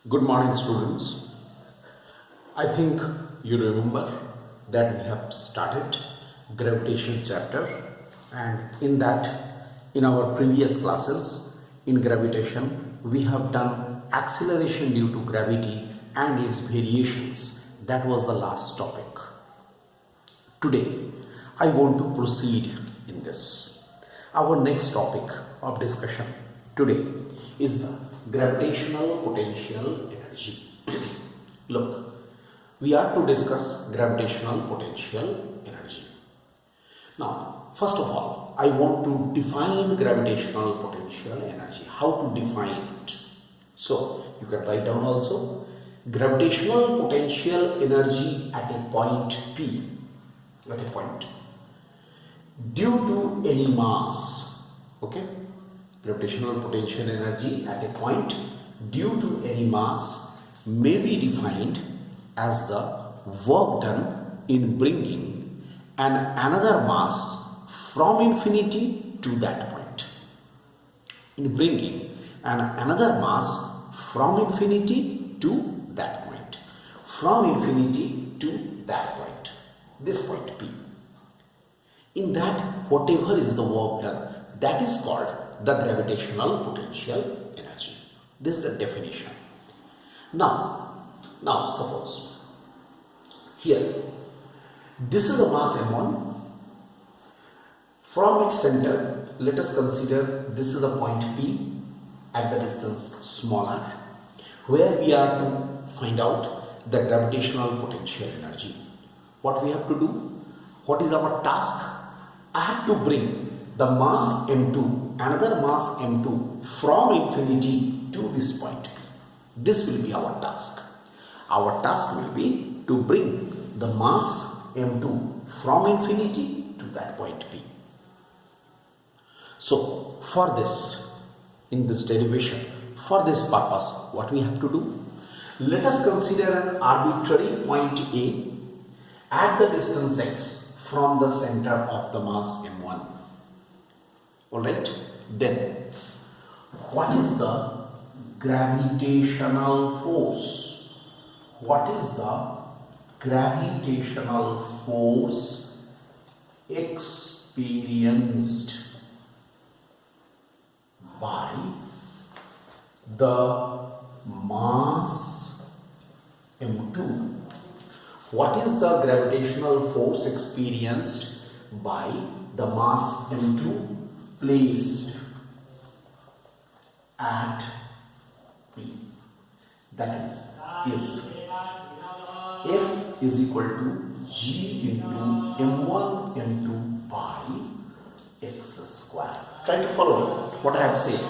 Good morning, students. I think you remember that we have started gravitation chapter, and in our previous classes in gravitation, we have done acceleration due to gravity and its variations. That was the last topic. Today, I want to proceed in this. Our next topic of discussion today is the gravitational potential energy. Look, we are to discuss gravitational potential energy. Now, first of all, I want to define gravitational potential energy. How to define it? So, you can write down also gravitational potential energy at a point P, at a point, due to any mass. Okay, gravitational potential energy at a point due to any mass may be defined as the work done in bringing another mass from infinity to that point. In bringing another mass from infinity to that point. From infinity to that point. This point P. In that, whatever is the work done, that is called the gravitational potential energy. This is the definition. Now suppose here, this is the mass m1. From its center, let us consider this is the point P at the distance smaller, where we are to find out the gravitational potential energy. What we have to do? What is our task? I have to bring the mass m2, another mass m2 from infinity to this point P. This will be our task. Our task will be to bring the mass m2 from infinity to that point P. So, for this, in this derivation, for this purpose, what we have to do? Let us consider an arbitrary point A at the distance x from the center of the mass m1. Alright, then what is the gravitational force? What is the gravitational force experienced by the mass m2? What is the gravitational force experienced by the mass m2 placed at P? That is F is equal to G into m1 m2 by x square. Try to follow what I have said.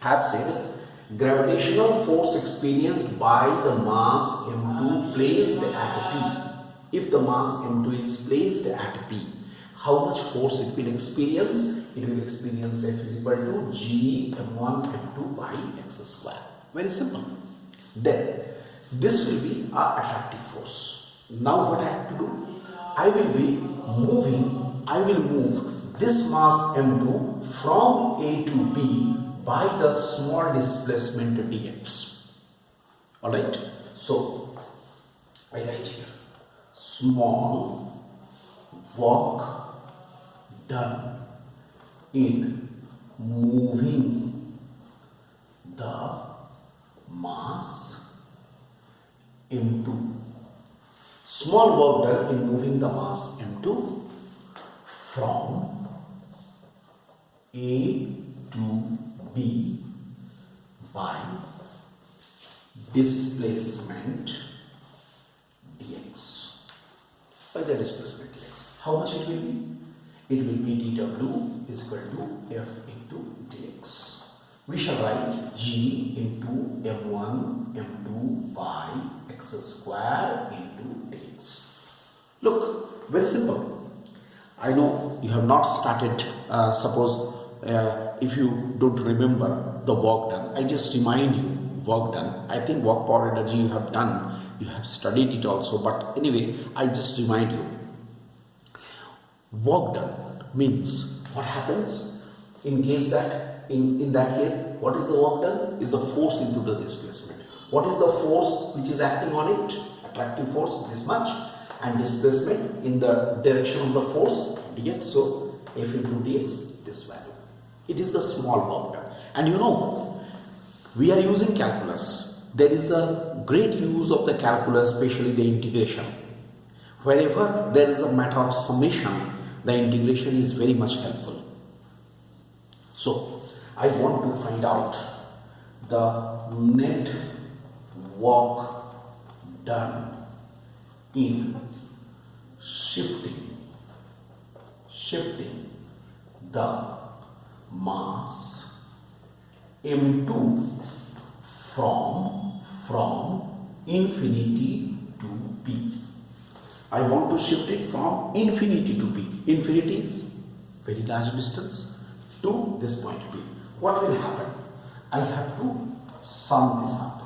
I have said gravitational force experienced by the mass m2 placed at P. If the mass m2 is placed at P, how much force it will experience? It will experience F is equal to G m1 m2 by x square. Very simple. Then this will be our attractive force. Now what I have to do? I will move this mass m2 from A to B by the small displacement dx. Alright, so I write here small work done in moving the mass m2. Small work done in moving the mass m2 from A to B by displacement dx. By the displacement dx. How much it will be? It will be dw is equal to F into dx. We shall write G into m1 m2 by x square into dx. Look, very simple. I know you have not started, if you don't remember the work done, I just remind you work done. I think work power energy you have done, you have studied it also, but anyway, I just remind you. Work done means what happens in case that, in that case, what is the work done? Is the force into the displacement. What is the force which is acting on it? Attractive force, this much, and displacement in the direction of the force, dx. So F into dx, this value. It is the small work done. And you know, we are using calculus. There is a great use of the calculus, especially the integration. Wherever there is a matter of summation, the integration is very much helpful. So, I want to find out the net work done in shifting the mass m2 from infinity to p. I want to shift it from infinity to p. Infinity, very large distance, to this point p. What will happen? I have to sum this up.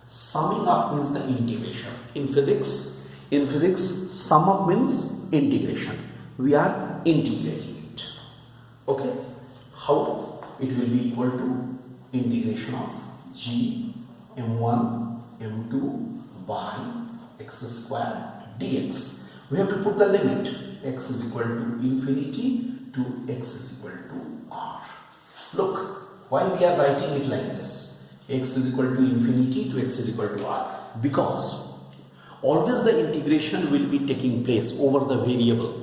Summing up means the integration. In physics, sum up means integration. We are integrating it. Okay? How? It will be equal to integration of g m1 m2 by x square dx. We have to put the limit. X is equal to infinity to x is equal to r. Look, why we are writing it like this? X is equal to infinity to x is equal to r. Because always the integration will be taking place over the variable.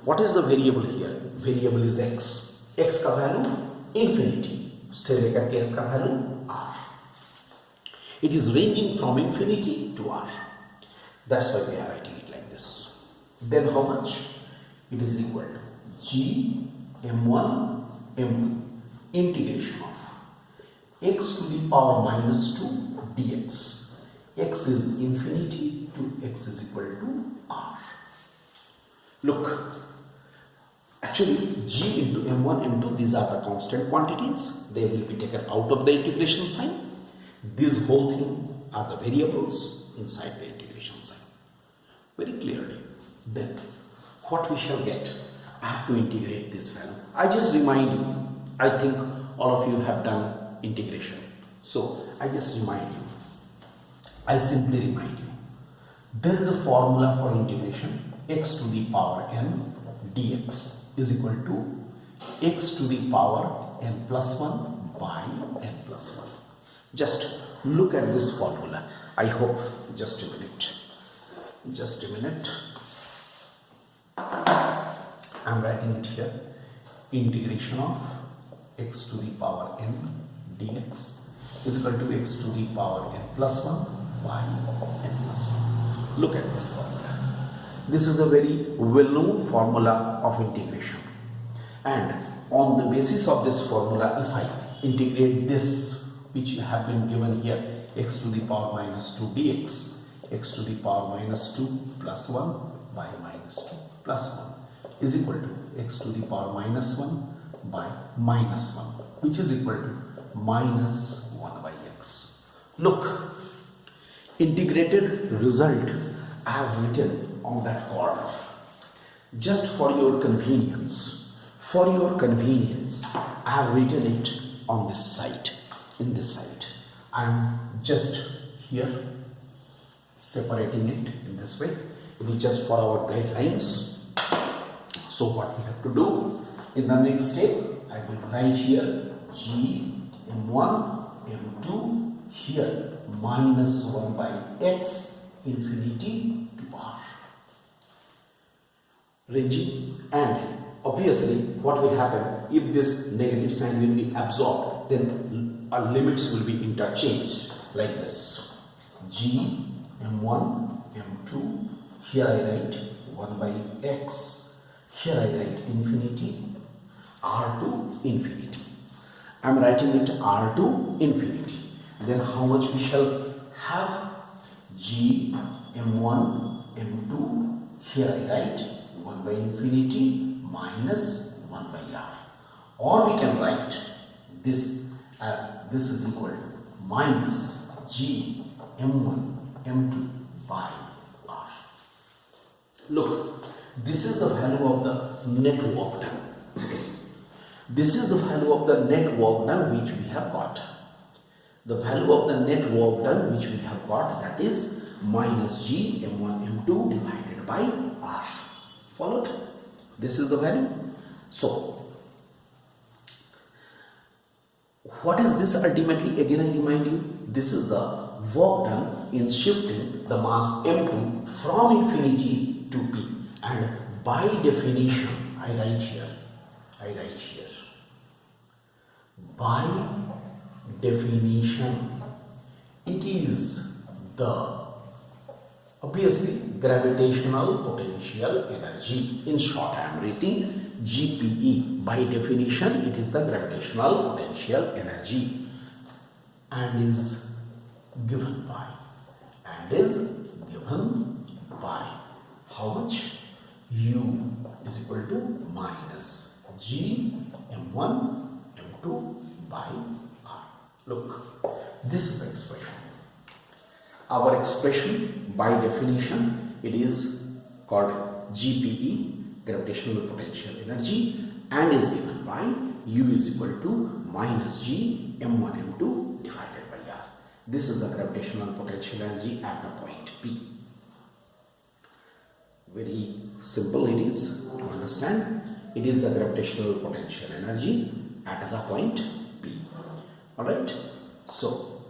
What is the variable here? Variable is x. X का value infinity से लेकर के x का value r. It is ranging from infinity to r. That's why we are writing it like this. Then how much? It is equal to g m1 m2 integration of x to the power minus 2 dx. X is infinity to x is equal to r. Look, actually g into m1 m2, these are the constant quantities. They will be taken out of the integration sign. This whole thing are the variables inside the integration sign. Very clearly. Then what we shall get? I have to integrate this value. I just remind you, I think all of you have done integration. So I just remind you, I simply remind you, there is a formula for integration. X to the power n dx is equal to x to the power n plus 1 by n plus 1. Just look at this formula. I hope, just a minute. I'm writing it here. Integration of x to the power n dx is equal to x to the power n plus 1 by n plus 1. Look at this formula. This is a very well-known formula of integration. And on the basis of this formula, if I integrate this, which have been given here, x to the power minus 2 dx, x to the power minus 2 plus 1 by minus 2 plus 1 is equal to x to the power minus 1 by minus 1, which is equal to minus 1 by x. Look, integrated result I have written on that corner. Just for your convenience, I have written it on this side, in this side. I am just here separating it in this way. It is just for our guidelines. So what we have to do in the next step, I will write here g m1 m2 here minus 1 by x infinity to r. Ranging, and obviously what will happen if this negative sign will be absorbed, then our limits will be interchanged like this. G m1 m2, here I write 1 by x, here I write infinity, r to infinity. I am writing it r to infinity. Then how much we shall have? G m1 m2, here I write 1 by infinity minus 1 by r. Or we can write this as this is equal to minus g m1 m2 by r. Look, this is the value of the net work done. This is the value of the net work done which we have got. the value of the net work done which we have got, that is minus G m1 m2 divided by R. Followed? This is the value. So what is this ultimately? Again I remind you, this is the work done in shifting the mass m2 from infinity to p, and by definition I write here, by definition it is the obviously gravitational potential energy. In short, I am writing GPE. By definition, it is the gravitational potential energy and is given by how much? U is equal to minus G m1 m2 by R. Look, this is the expression. Our expression, by definition, it is called GPE, gravitational potential energy, and is given by U is equal to minus G m1 m2 divided by R. This is the gravitational potential energy at the point P. Very simple it is to understand. It is the gravitational potential energy at the point P. Alright, so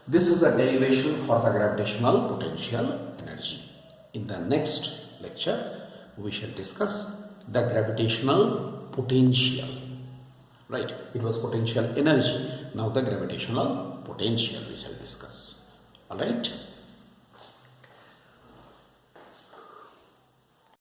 this is the derivation for the gravitational potential energy. In the next lecture, we shall discuss the gravitational potential. Right? It was potential energy. Now the gravitational potential we shall discuss. Alright?